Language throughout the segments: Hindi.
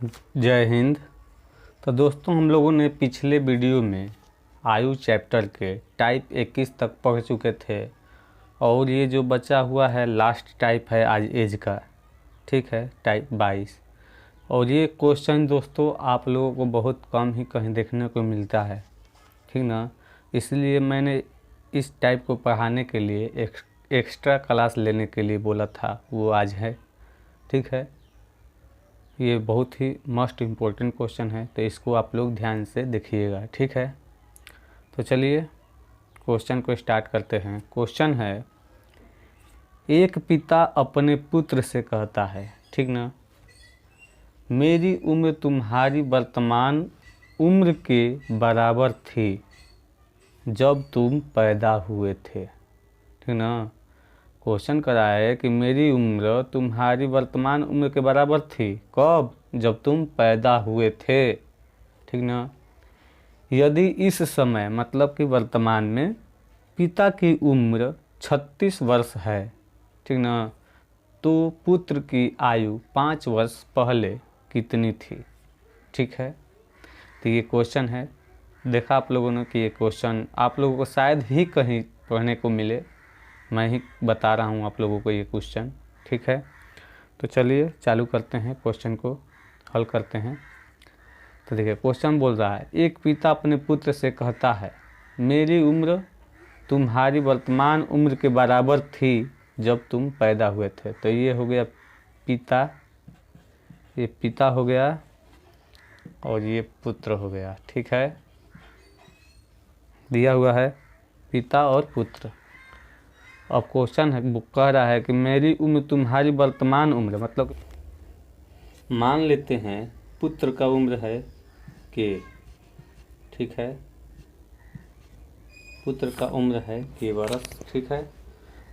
जय हिंद। तो दोस्तों, हम लोगों ने पिछले वीडियो में आयु चैप्टर के टाइप 21 तक पढ़ चुके थे और ये जो बचा हुआ है लास्ट टाइप है आज एज का, ठीक है, टाइप 22। और ये क्वेश्चन दोस्तों आप लोगों को बहुत कम ही कहीं देखने को मिलता है, ठीक ना। इसलिए मैंने इस टाइप को पढ़ाने के लिए एक्स्ट्रा क्लास लेने के लिए बोला था, वो आज है, ठीक है। ये बहुत ही मस्ट इम्पोर्टेंट क्वेश्चन है, तो इसको आप लोग ध्यान से देखिएगा, ठीक है। तो चलिए क्वेश्चन को स्टार्ट करते हैं। क्वेश्चन है, एक पिता अपने पुत्र से कहता है, ठीक ना, मेरी उम्र तुम्हारी वर्तमान उम्र के बराबर थी जब तुम पैदा हुए थे, ठीक ना। क्वेश्चन करा है कि मेरी उम्र तुम्हारी वर्तमान उम्र के बराबर थी कब? जब तुम पैदा हुए थे, ठीक ना। यदि इस समय मतलब कि वर्तमान में पिता की उम्र 36 वर्ष है, ठीक ना, तो पुत्र की आयु 5 वर्ष पहले कितनी थी, ठीक है। तो ये क्वेश्चन है। देखा आप लोगों ने कि ये क्वेश्चन आप लोगों को शायद ही कहीं पढ़ने को मिले, मैं ही बता रहा हूँ आप लोगों को ये क्वेश्चन, ठीक है। तो चलिए चालू करते हैं, क्वेश्चन को हल करते हैं। तो देखिए क्वेश्चन बोल रहा है, एक पिता अपने पुत्र से कहता है मेरी उम्र तुम्हारी वर्तमान उम्र के बराबर थी जब तुम पैदा हुए थे। तो ये हो गया पिता, ये पिता हो गया और ये पुत्र हो गया, ठीक है। दिया हुआ है पिता और पुत्र। अब क्वेश्चन है, वो कह रहा है कि मेरी उम्र तुम्हारी वर्तमान उम्र, मतलब मान लेते हैं पुत्र का उम्र है के, ठीक है, पुत्र का उम्र है के वर्ष, ठीक है।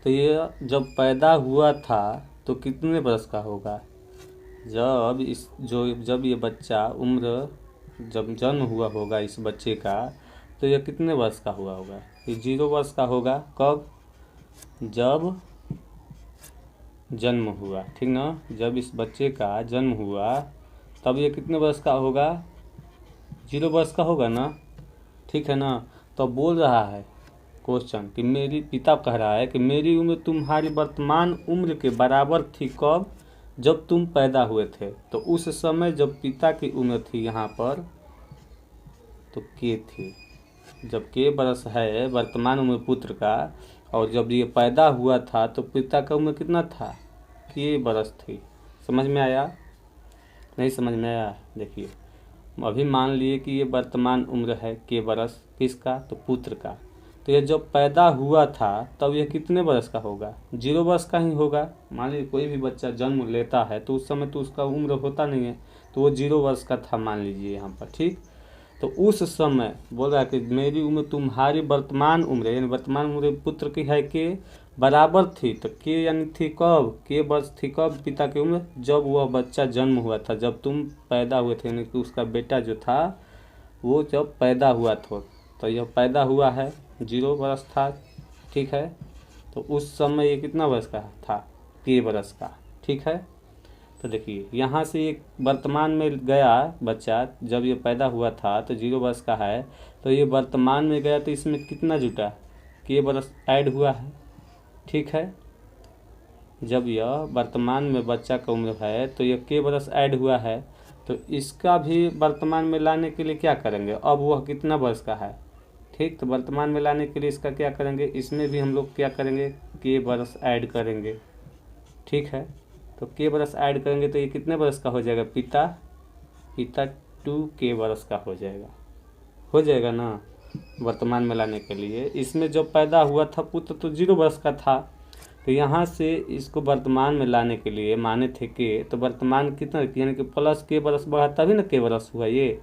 तो ये जब पैदा हुआ था तो कितने वर्ष का होगा? जब ये बच्चा उम्र जब जन्म हुआ होगा इस बच्चे का, तो ये कितने वर्ष का हुआ होगा? ये 0 वर्ष का होगा। कब? जब जन्म हुआ, ठीक ना। जब इस बच्चे का जन्म हुआ तब ये कितने वर्ष का होगा? 0 वर्ष का होगा ना, ठीक है ना। तो बोल रहा है क्वेश्चन कि मेरी पिता कह रहा है कि मेरी उम्र तुम्हारी वर्तमान उम्र के बराबर थी कब? जब तुम पैदा हुए थे। तो उस समय जब पिता की उम्र थी यहाँ पर तो के थी, जब के वर्ष है वर्तमान उम्र पुत्र का, और जब ये पैदा हुआ था तो पिता का उम्र कितना था? के वर्ष थी। समझ में आया? नहीं समझ में आया? देखिए अभी मान लिए कि ये वर्तमान उम्र है के वर्ष, किसका? तो पुत्र का। तो ये जब पैदा हुआ था तब ये कितने वर्ष का होगा? 0 वर्ष का ही होगा। मान लीजिए कोई भी बच्चा जन्म लेता है तो उस समय तो उसका उम्र होता नहीं है, तो वो 0 वर्ष का था मान लीजिए यहाँ पर, ठीक। तो उस समय बोल रहा है कि मेरी उम्र तुम्हारी वर्तमान उम्र, यानी वर्तमान उम्र पुत्र की है के बराबर थी। तो के यानी थी कब? के वर्ष थी कब पिता की उम्र? जब वह बच्चा जन्म हुआ था, जब तुम पैदा हुए थे, यानी कि उसका बेटा जो था वो जब पैदा हुआ था। तो यह पैदा हुआ है 0 वर्ष था, ठीक है। तो उस समय ये कितना वर्ष का था? के वर्ष का, ठीक है। तो देखिए यहाँ से ये वर्तमान में गया बच्चा, जब ये पैदा हुआ था तो 0 वर्ष का है, तो ये वर्तमान में गया तो इसमें कितना जुटा? के वर्ष ऐड हुआ है, ठीक है। जब यह वर्तमान में बच्चा का उम्र है तो यह के वर्ष ऐड हुआ है, तो इसका भी वर्तमान में लाने के लिए क्या करेंगे? अब वह कितना वर्ष का है, ठीक। तो वर्तमान में लाने के लिए इसका क्या करेंगे? इसमें भी हम लोग क्या करेंगे? के वर्ष ऐड करेंगे, ठीक है। तो के वर्ष ऐड करेंगे तो ये कितने वर्ष का हो जाएगा? पिता 2 वर्ष का हो जाएगा ना वर्तमान में लाने के लिए। इसमें जब पैदा हुआ था पुत्र तो 0 वर्ष का था, तो यहाँ से इसको वर्तमान में लाने के लिए माने थे के, तो वर्तमान कितना, यानी कि प्लस के वर्ष बढ़ा तभी ना के वर्ष हुआ ये।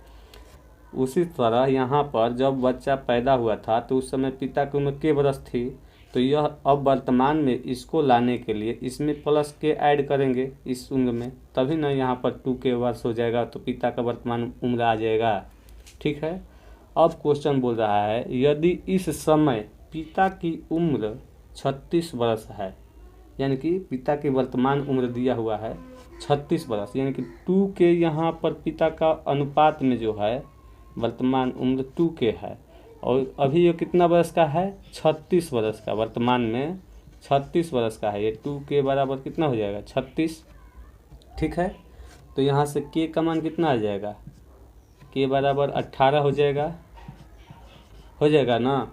उसी तरह यहाँ पर जब बच्चा पैदा हुआ था तो उस समय पिता की उम्र के वर्ष थी, तो यह अब वर्तमान में इसको लाने के लिए इसमें प्लस के ऐड करेंगे इस उम्र में, तभी ना यहाँ पर 2 के वर्ष हो जाएगा, तो पिता का वर्तमान उम्र आ जाएगा, ठीक है। अब क्वेश्चन बोल रहा है, यदि इस समय पिता की उम्र 36 वर्ष है, यानी कि पिता की वर्तमान उम्र दिया हुआ है 36 बरस, यानी कि 2 के यहाँ पर पिता का अनुपात में जो है वर्तमान उम्र 2 के है, और अभी ये कितना बरस का है, 36 बरस का, वर्तमान में 36 बरस का है। ये 2 के बराबर कितना हो जाएगा, 36। ठीक है, तो यहाँ से के का मान कितना आ जाएगा, के बराबर 18 हो जाएगा ना।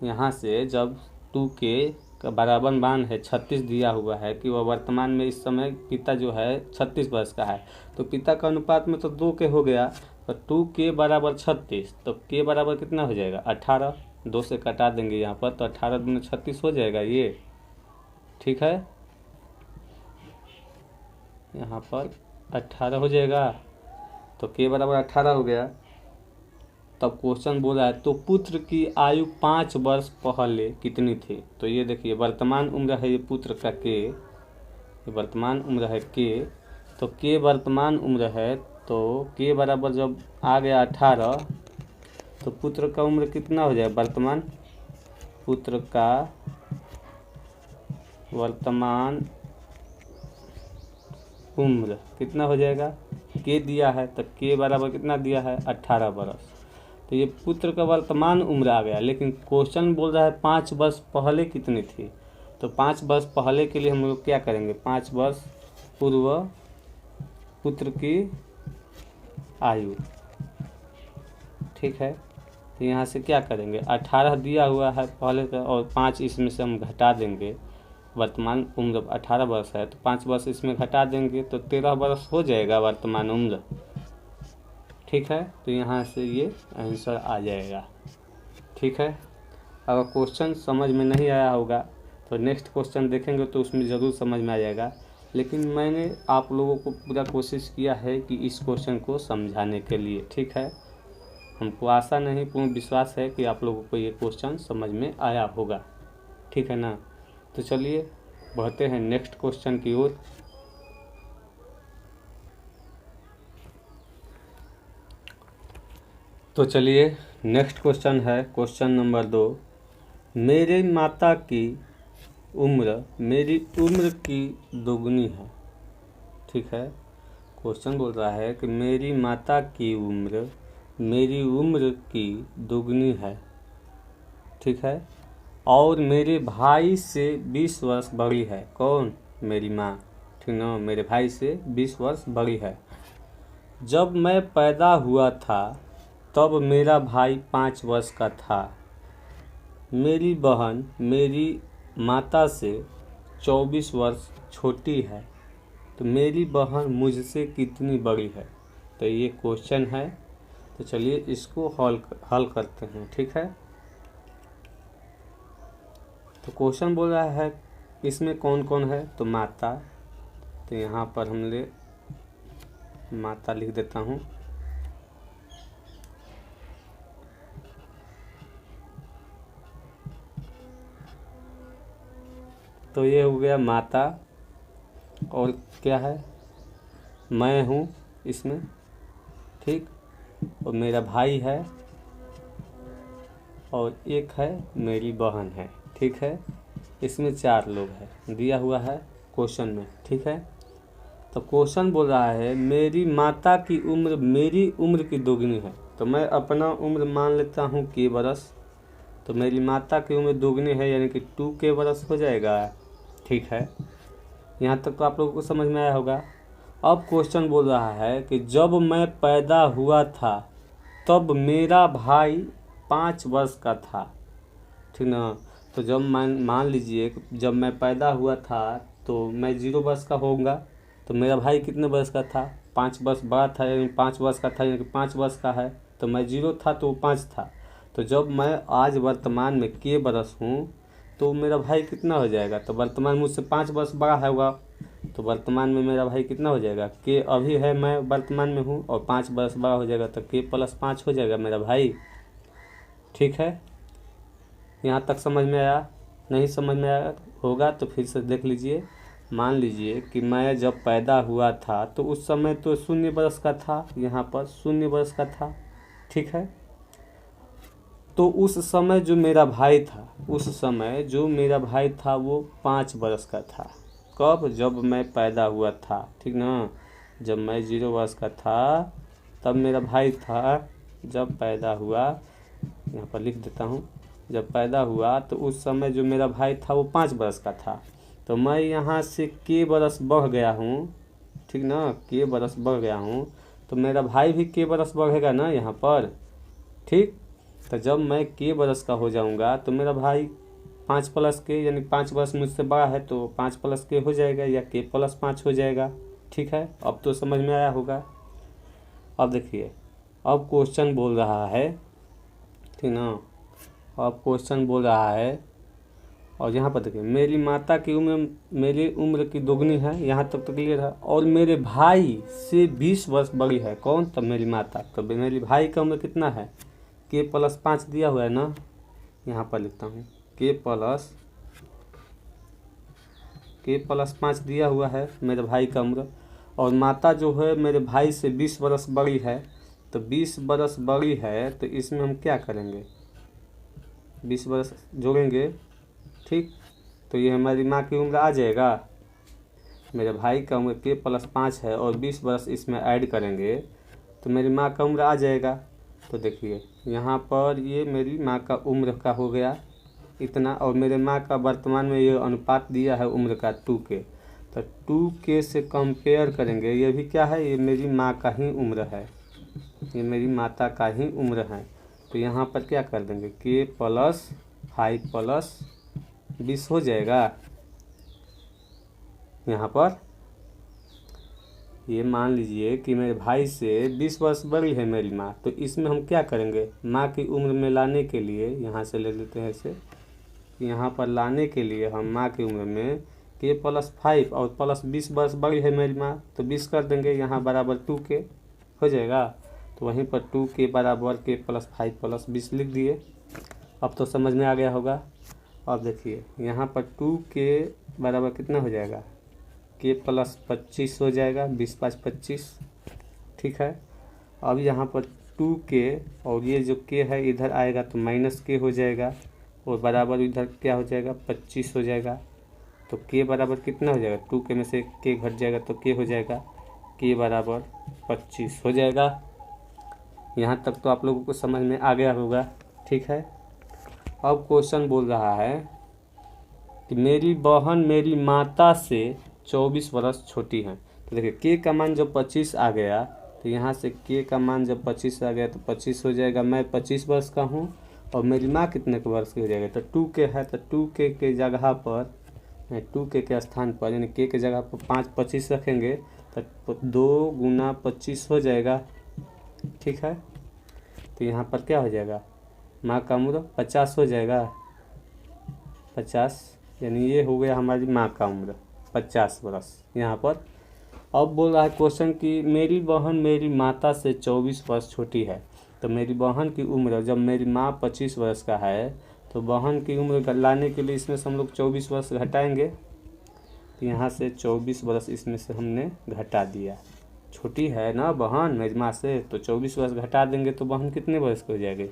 यहाँ से जब 2 के का बराबर मान है 36 दिया हुआ है कि वह वर्तमान में इस समय पिता जो है 36 वर्ष का है, तो पिता का अनुपात में तो 2 के हो गया, तो 2 के बराबर 36, तो के बराबर कितना हो जाएगा, 18। 2 से कटा देंगे यहाँ पर, तो 18 दूनी 36 हो जाएगा ये। ठीक है, यहाँ पर 18 हो जाएगा, तो के बराबर 18 हो गया। तब क्वेश्चन बोल रहा है तो पुत्र की आयु 5 वर्ष पहले कितनी थी। तो ये देखिए वर्तमान उम्र है ये पुत्र का के, ये वर्तमान उम्र है के, तो के वर्तमान उम्र है, तो के बराबर जब आ गया 18, तो पुत्र का उम्र कितना हो जाएगा, वर्तमान पुत्र का वर्तमान उम्र कितना हो जाएगा, के दिया है तो के बराबर कितना दिया है, 18 वर्ष। तो ये पुत्र का वर्तमान उम्र आ गया, लेकिन क्वेश्चन बोल रहा है 5 वर्ष पहले कितनी थी। तो 5 वर्ष पहले के लिए हम लोग क्या करेंगे, 5 वर्ष पूर्व पुत्र की आयु। ठीक है, तो यहाँ से क्या करेंगे, 18 दिया हुआ है पहले का, और 5 इसमें से हम घटा देंगे। वर्तमान उम्र 18 वर्ष है, तो 5 वर्ष इसमें घटा देंगे तो 13 वर्ष हो जाएगा वर्तमान उम्र। ठीक है, तो यहाँ से ये आंसर आ जाएगा। ठीक है, अगर क्वेश्चन समझ में नहीं आया होगा तो नेक्स्ट क्वेश्चन देखेंगे तो उसमें ज़रूर समझ में आ जाएगा, लेकिन मैंने आप लोगों को पूरा कोशिश किया है कि इस क्वेश्चन को समझाने के लिए। ठीक है, हमको आशा नहीं पूर्ण विश्वास है कि आप लोगों को ये क्वेश्चन समझ में आया होगा। ठीक है ना, तो चलिए बढ़ते हैं नेक्स्ट क्वेश्चन की ओर। तो चलिए नेक्स्ट क्वेश्चन है क्वेश्चन नंबर 2। मेरे माता की उम्र मेरी उम्र की दोगुनी है। ठीक है, क्वेश्चन बोल रहा है कि मेरी माता की उम्र मेरी उम्र की दोगुनी है। ठीक है, और मेरे भाई से 20 वर्ष बड़ी है। कौन, मेरी माँ। ठीक ना, मेरे भाई से 20 वर्ष बड़ी है। जब मैं पैदा हुआ था तब मेरा भाई 5 वर्ष का था। मेरी बहन मेरी माता से 24 वर्ष छोटी है, तो मेरी बहन मुझसे कितनी बड़ी है। तो ये क्वेश्चन है, तो चलिए इसको हल करते हैं। ठीक है, तो क्वेश्चन बोल रहा है इसमें कौन कौन है, तो माता, तो यहाँ पर हमने माता लिख देता हूँ। तो ये हो गया माता, और क्या है, मैं हूँ इसमें। ठीक, और मेरा भाई है, और एक है मेरी बहन है। ठीक है, इसमें 4 लोग हैं दिया हुआ है क्वेश्चन में। ठीक है, तो क्वेश्चन बोल रहा है मेरी माता की उम्र मेरी उम्र की दोगुनी है। तो मैं अपना उम्र मान लेता हूँ के बरस, तो मेरी माता की उम्र दोगुनी है यानी कि 2 के बरस हो जाएगा। ठीक है, यहाँ तक तो आप लोगों को समझ में आया होगा। अब क्वेश्चन बोल रहा है कि जब मैं पैदा हुआ था तब मेरा भाई 5 वर्ष का था। ठीक ना, तो जब मान लीजिए जब मैं पैदा हुआ था तो मैं 0 वर्ष का होऊंगा, तो मेरा भाई कितने वर्ष का था, 5 वर्ष बड़ा था, यानी 5 वर्ष का था, यानी कि 5 वर्ष का है, तो मैं 0 था तो 5 था। तो जब मैं आज वर्तमान में के बरस हूँ तो मेरा भाई कितना हो जाएगा, तो वर्तमान मुझसे 5 वर्ष बड़ा होगा, तो वर्तमान में मेरा भाई कितना हो जाएगा, के अभी है, मैं वर्तमान में हूँ, और 5 वर्ष बड़ा हो जाएगा, तो के + 5 हो जाएगा मेरा भाई। ठीक है, यहाँ तक समझ में आया। नहीं समझ में आया होगा तो फिर से देख लीजिए। मान लीजिए कि मैं जब पैदा हुआ था तो उस समय तो 0 वर्ष का था, यहाँ पर 0 वर्ष का था। ठीक है, तो उस समय जो मेरा भाई था वो 5 वर्ष का था। कब? जब मैं पैदा हुआ था, ठीक ना। जब मैं 0 वर्ष का था तब मेरा भाई था। जब पैदा हुआ, यहाँ पर लिख देता हूँ, जब पैदा हुआ तो उस समय जो मेरा भाई था वो 5 बरस का था। तो मैं यहाँ से के बरस बढ़ गया हूँ, ठीक ना, के बरस बढ़ गया हूँ, तो मेरा भाई भी के बरस बढ़ेगा ना यहाँ पर, ठीक। तो जब मैं के बरस का हो जाऊँगा तो मेरा भाई 5 प्लस के, यानी 5 वर्ष मुझसे बड़ा है तो 5 प्लस के हो जाएगा या के प्लस 5 हो जाएगा, ठीक है। अब तो समझ में आया होगा। अब देखिए, अब क्वेश्चन बोल रहा है, ठीक ना, अब क्वेश्चन बोल रहा है, और यहाँ पर देखिए, मेरी माता की उम्र मेरी उम्र की दोगुनी है, यहाँ तक तो क्लियर है, और मेरे भाई से 20 वर्ष बड़ी है। कौन? तब मेरी माता। तो मेरे भाई का उम्र कितना है? के प्लस 5 दिया हुआ है ना, यहाँ पर लिखता हूँ, के प्लस 5 दिया हुआ है मेरे भाई का उम्र, और माता जो है मेरे भाई से 20 वर्ष बड़ी है। तो 20 वर्ष बड़ी है तो इसमें हम क्या करेंगे? 20 वर्ष जोड़ेंगे, ठीक। तो ये हमारी माँ की उम्र आ जाएगा। मेरे भाई का उम्र के प्लस 5 है और 20 वर्ष इसमें ऐड करेंगे तो मेरी माँ का उम्र आ जाएगा। तो देखिए यहाँ पर ये मेरी माँ का उम्र का हो गया इतना, और मेरे माँ का वर्तमान में ये अनुपात दिया है उम्र का 2K। तो 2K से कंपेयर करेंगे, ये भी क्या है? ये मेरी माँ का ही उम्र है, ये मेरी माता का ही उम्र है। तो यहाँ पर क्या कर देंगे? के प्लस 5 प्लस 20 हो जाएगा। यहाँ पर ये मान लीजिए कि मेरे भाई से 20 वर्ष बड़ी है मेरी माँ, तो इसमें हम क्या करेंगे? माँ की उम्र में लाने के लिए, यहाँ से ले लेते हैं इसे, यहाँ पर लाने के लिए हम माँ की उम्र में के प्लस 5 और प्लस 20 वर्ष बड़ी है मेरी माँ, तो 20 कर देंगे, यहाँ बराबर 2K हो जाएगा। तो वहीं पर 2K बराबर के प्लस 5 प्लस 20 लिख दिए। अब तो समझ में आ गया होगा। अब देखिए यहाँ पर 2K बराबर कितना हो जाएगा? के प्लस 25 हो जाएगा, 20 5 25, ठीक है। अब यहाँ पर 2K और ये जो K है इधर आएगा तो माइनस K हो जाएगा, और बराबर इधर क्या हो जाएगा? 25 हो जाएगा। तो K बराबर कितना हो जाएगा? 2K में से K घट जाएगा तो K हो जाएगा, K बराबर 25 हो जाएगा। यहाँ तक तो आप लोगों को समझ में आ गया होगा, ठीक है। अब क्वेश्चन बोल रहा है कि मेरी बहन मेरी माता से 24 वर्ष छोटी है। तो देखिए के का मान जब 25 आ गया तो यहाँ से के का मान जब 25 आ गया तो 25 हो जाएगा। मैं 25 वर्ष का हूँ और मेरी माँ कितने के वर्ष की हो जाएगा? तो 2K है, तो 2K के जगह पर 2K के स्थान पर यानी के जगह पर 5 25 रखेंगे तो 2 गुना 25 हो जाएगा, ठीक है। तो यहाँ पर क्या हो जाएगा? माँ का उम्र 50 हो जाएगा, 50, यानी ये हो गया हमारी माँ का उम्र 50 वर्ष यहाँ पर। अब बोल रहा है क्वेश्चन कि मेरी बहन मेरी माता से 24 वर्ष छोटी है। तो मेरी बहन की उम्र, जब मेरी माँ 25 वर्ष का है तो बहन की उम्र लाने के लिए इसमें से हम लोग 24 वर्ष घटाएंगे। तो यहाँ से 24 वर्ष इसमें से हमने घटा दिया। छोटी है ना बहन मेरी माँ से, तो 24 वर्ष घटा देंगे तो बहन कितने वर्ष की हो जाएगी?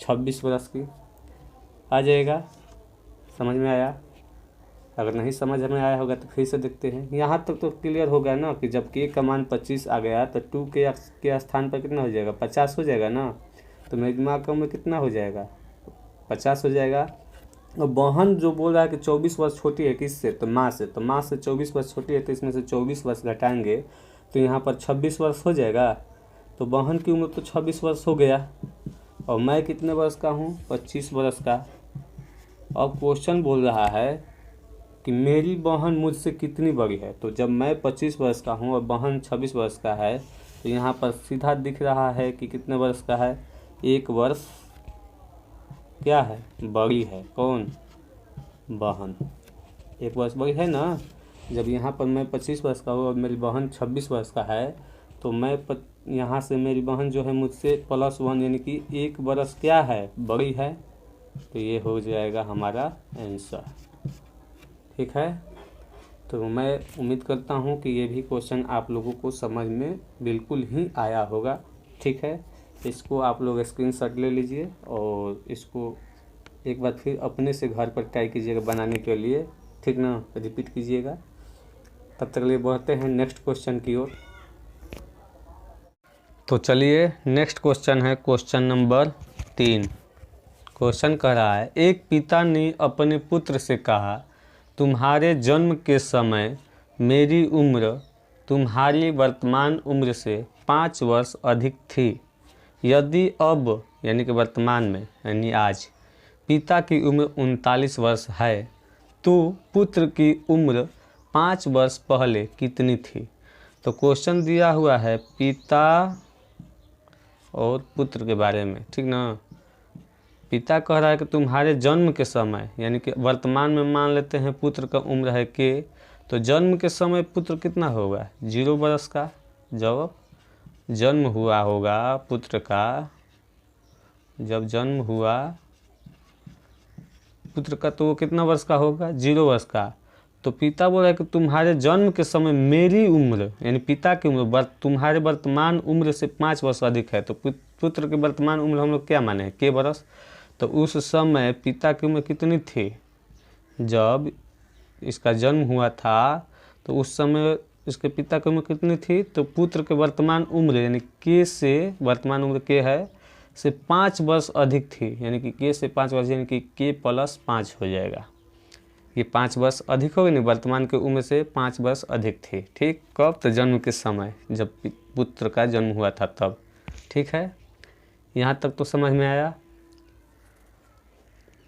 26 वर्ष की आ जाएगा। समझ में आया? अगर नहीं समझ में आया होगा तो फिर से देखते हैं। यहाँ तक तो क्लियर हो गया ना कि जब के का मान 25 आ गया तो 2K के स्थान पर कितना हो जाएगा? 50 हो जाएगा ना। तो मेरी माँ का उम्र कितना हो जाएगा? 50 हो जाएगा। और बहन जो बोल रहा है कि 24 वर्ष छोटी है किससे? तो माँ से। तो माँ से 24 वर्ष छोटी है तो इसमें से 24 वर्ष घटाएंगे तो यहाँ पर 26 वर्ष हो जाएगा। तो बहन की उम्र तो 26 वर्ष हो गया और मैं कितने वर्ष का हूँ? 25 वर्ष का। अब क्वेश्चन बोल रहा है कि मेरी बहन मुझसे कितनी बड़ी है। तो जब मैं 25 वर्ष का हूँ और बहन 26 वर्ष का है तो यहाँ पर सीधा दिख रहा है कि कितने वर्ष का है? 1 वर्ष क्या है? बड़ी है। कौन? बहन 1 वर्ष बड़ी है ना। जब यहाँ पर मैं 25 वर्ष का हूँ और मेरी बहन 26 वर्ष का है तो मैं यहाँ से मेरी बहन जो है मुझसे +1 यानी कि 1 वर्ष क्या है? बड़ी है। तो ये हो जाएगा हमारा आंसर, ठीक है। तो मैं उम्मीद करता हूँ कि ये भी क्वेश्चन आप लोगों को समझ में बिल्कुल ही आया होगा, ठीक है। इसको आप लोग स्क्रीनशॉट ले लीजिए और इसको एक बार फिर अपने से घर पर ट्राई कीजिएगा बनाने के लिए, ठीक ना, रिपीट कीजिएगा। तब तक के लिए बढ़ते हैं नेक्स्ट क्वेश्चन की ओर। तो चलिए नेक्स्ट क्वेश्चन है क्वेश्चन नंबर 3। क्वेश्चन कह रहा है, एक पिता ने अपने पुत्र से कहा, तुम्हारे जन्म के समय मेरी उम्र तुम्हारी वर्तमान उम्र से 5 वर्ष अधिक थी। यदि अब यानी कि वर्तमान में यानी आज पिता की उम्र 39 वर्ष है तो पुत्र की उम्र 5 वर्ष पहले कितनी थी। तो क्वेश्चन दिया हुआ है पिता और पुत्र के बारे में, ठीक ना। पिता कह रहा है कि तुम्हारे जन्म के समय यानी कि वर्तमान में मान लेते हैं पुत्र का उम्र है के, तो जन्म के समय पुत्र कितना होगा 0 वर्ष का। जब जन्म हुआ होगा पुत्र का, जब जन्म हुआ पुत्र का तो वो कितना वर्ष का होगा 0 वर्ष का। तो पिता बोल रहा है कि तुम्हारे जन्म के समय मेरी उम्र यानी पिता की उम्र तुम्हारे वर्तमान उम्र से 5 वर्ष अधिक है। तो पुत्र की वर्तमान उम्र हम लोग क्या माने हैं के वर्ष। तो उस समय पिता की उम्र कितनी थी, जब इसका जन्म हुआ था तो उस समय इसके पिता की उम्र कितनी थी। तो पुत्र के वर्तमान उम्र यानी के से वर्तमान उम्र के है से 5 वर्ष अधिक थी, यानी कि के से 5 वर्ष यानी कि के प्लस 5 हो जाएगा। ये 5 वर्ष अधिक हो गई नहीं, वर्तमान की उम्र से 5 वर्ष अधिक थी। ठीक, कब तो जन्म के समय जब पुत्र का जन्म हुआ था तब। ठीक है, यहाँ तक तो समझ में आया।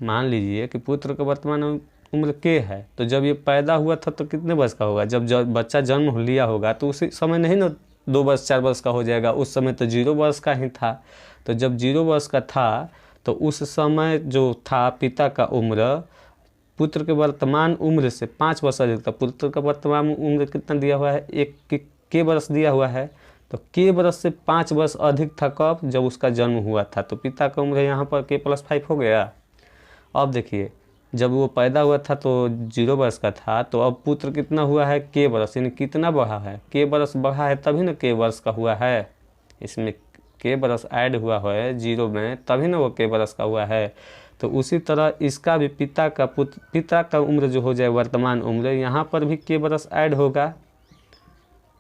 मान लीजिए कि पुत्र का वर्तमान उम्र के है, तो जब ये पैदा हुआ था तो कितने वर्ष का होगा। जब बच्चा जन्म लिया होगा तो उसी समय नहीं ना 2 वर्ष 4 वर्ष का हो जाएगा, उस समय तो 0 वर्ष का ही था। तो जब 0 वर्ष का था तो उस समय जो था पिता का उम्र पुत्र के वर्तमान उम्र से 5 वर्ष अधिक था। पुत्र का वर्तमान उम्र कितना दिया हुआ है, 1 के वर्ष दिया हुआ है। तो के वर्ष से 5 वर्ष अधिक था कब, जब उसका जन्म हुआ था। तो पिता का उम्र यहाँ पर के प्लस 5 हो गया। अब देखिए जब वो पैदा हुआ था तो 0 वर्ष का था, तो अब पुत्र कितना हुआ है के वर्ष, यानी कितना बढ़ा है, के वर्ष बढ़ा है तभी ना के वर्ष का हुआ है। इसमें के वर्ष ऐड हुआ है 0 में तभी ना वो के वर्ष का हुआ है। तो उसी तरह इसका भी पिता का उम्र जो हो जाए वर्तमान उम्र, यहाँ पर भी के वर्ष ऐड होगा।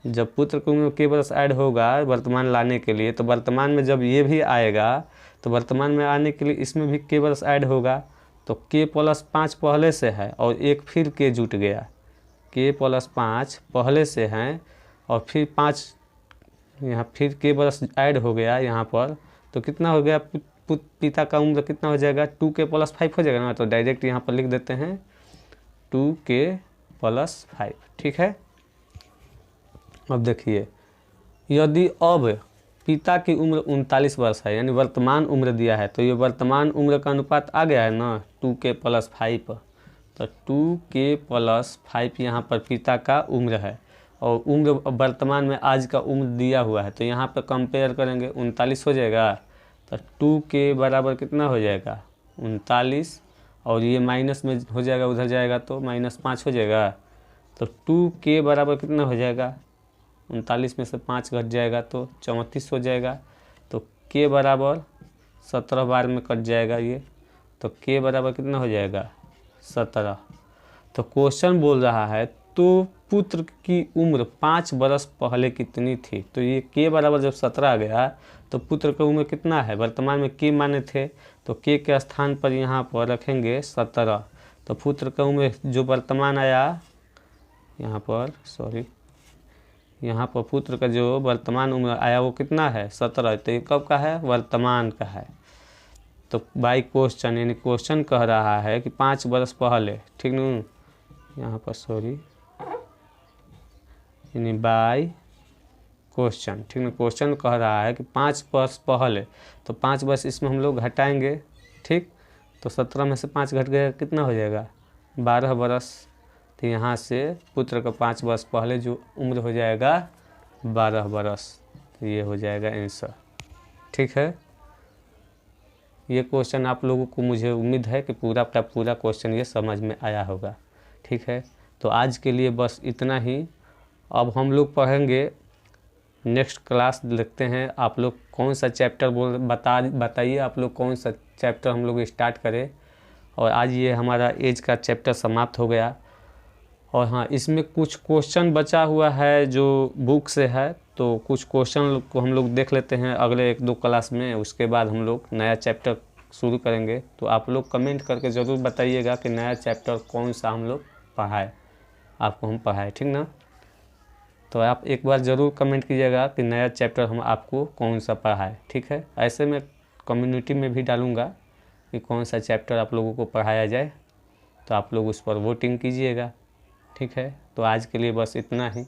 जब पुत्र की उम्र के वर्ष ऐड होगा वर्तमान लाने के लिए, तो वर्तमान में जब ये भी आएगा तो वर्तमान में आने के लिए इसमें भी के वर्ष ऐड होगा। तो के प्लस 5 पहले से है और एक फिर के जुट गया, के प्लस 5 पहले से हैं और फिर 5 यहाँ फिर के वर्ष ऐड हो गया यहाँ पर। तो कितना हो गया, पिता का उम्र कितना हो जाएगा 2 के प्लस 5 हो जाएगा ना। तो डायरेक्ट यहाँ पर लिख देते हैं 2 के प्लस 5। ठीक है, अब देखिए यदि अब पिता की उम्र 39 वर्ष है यानी वर्तमान उम्र दिया है, तो ये वर्तमान उम्र का अनुपात आ गया है ना 2 के प्लस 5। तो 2 के प्लस 5 यहाँ पर पिता का उम्र है और उम्र वर्तमान में आज का उम्र दिया हुआ है। तो यहाँ पर कंपेयर करेंगे 39 हो जाएगा। तो 2 के बराबर कितना हो जाएगा 39 और ये माइनस में हो जाएगा, उधर जाएगा तो -5 हो जाएगा। तो 2 के बराबर कितना हो जाएगा 39 में से 5 घट जाएगा तो 34 हो जाएगा। तो के बराबर 17 बार में कट जाएगा ये, तो के बराबर कितना हो जाएगा 17। तो क्वेश्चन बोल रहा है तो पुत्र की उम्र 5 वर्ष पहले कितनी थी। तो ये के बराबर जब 17 आ गया तो पुत्र की उम्र कितना है, वर्तमान में के माने थे तो के स्थान पर यहाँ पर रखेंगे 17। तो पुत्र की उम्र जो वर्तमान आया यहाँ पर यहाँ पर पुत्र का जो वर्तमान उम्र आया वो कितना है 17। तो ये कब का है, वर्तमान का है। तो बाई क्वेश्चन यानी क्वेश्चन कह रहा है कि 5 वर्ष पहले, ठीक न, यहाँ पर यानी बाई क्वेश्चन, ठीक न, क्वेश्चन कह रहा है कि 5 वर्ष पहले। तो 5 वर्ष इसमें हम लोग घटाएंगे, ठीक। तो 17 में से 5 घट गया कितना हो जाएगा 12 वर्ष। तो यहाँ से पुत्र का 5 वर्ष पहले जो उम्र हो जाएगा 12 वर्ष। तो ये हो जाएगा आंसर। ठीक है, ये क्वेश्चन आप लोगों को मुझे उम्मीद है कि पूरा का पूरा क्वेश्चन ये समझ में आया होगा। ठीक है, तो आज के लिए बस इतना ही। अब हम लोग पढ़ेंगे नेक्स्ट क्लास, देखते हैं आप लोग कौन सा चैप्टर बताइए आप लोग कौन सा चैप्टर हम लोग स्टार्ट करें। और आज ये हमारा एज का चैप्टर समाप्त हो गया और हाँ, इसमें कुछ क्वेश्चन बचा हुआ है जो बुक से है, तो कुछ क्वेश्चन को हम लोग देख लेते हैं अगले 1-2 क्लास में। उसके बाद हम लोग नया चैप्टर शुरू करेंगे। तो आप लोग कमेंट करके ज़रूर बताइएगा कि नया चैप्टर कौन सा हम लोग पढ़ाए, आपको हम पढ़ाए, ठीक ना। तो आप एक बार ज़रूर कमेंट कीजिएगा कि नया चैप्टर हम आपको कौन सा पढ़ाए, ठीक है। ऐसे मैं कम्युनिटी में भी डालूँगा कि कौन सा चैप्टर आप लोगों को पढ़ाया जाए, तो आप लोग उस पर वोटिंग कीजिएगा, ठीक है। तो आज के लिए बस इतना ही।